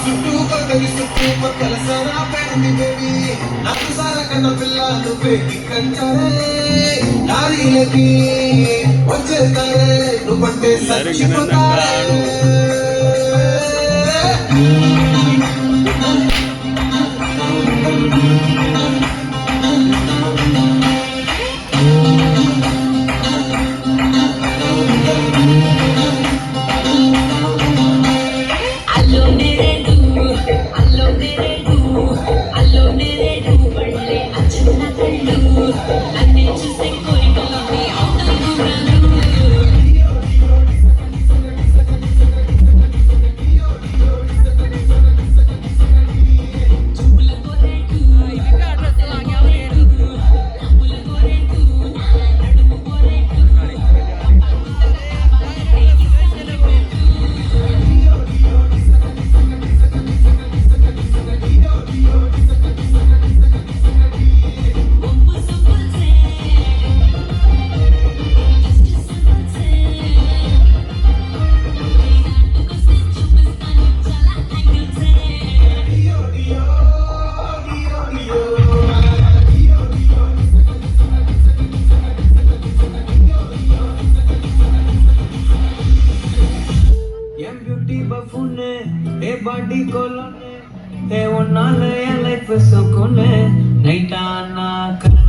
చుట్టూ పక్కల సారా పెంది బేబీ నాకు సారా కన్న పిల్ల నువ్వే కంటారే దారిలకి వచ్చేస్తారే నువ్వంటే సచ్చిపోతారే बॉडी को है वो ना नया लाइफ सुकून है नहीं टाना कर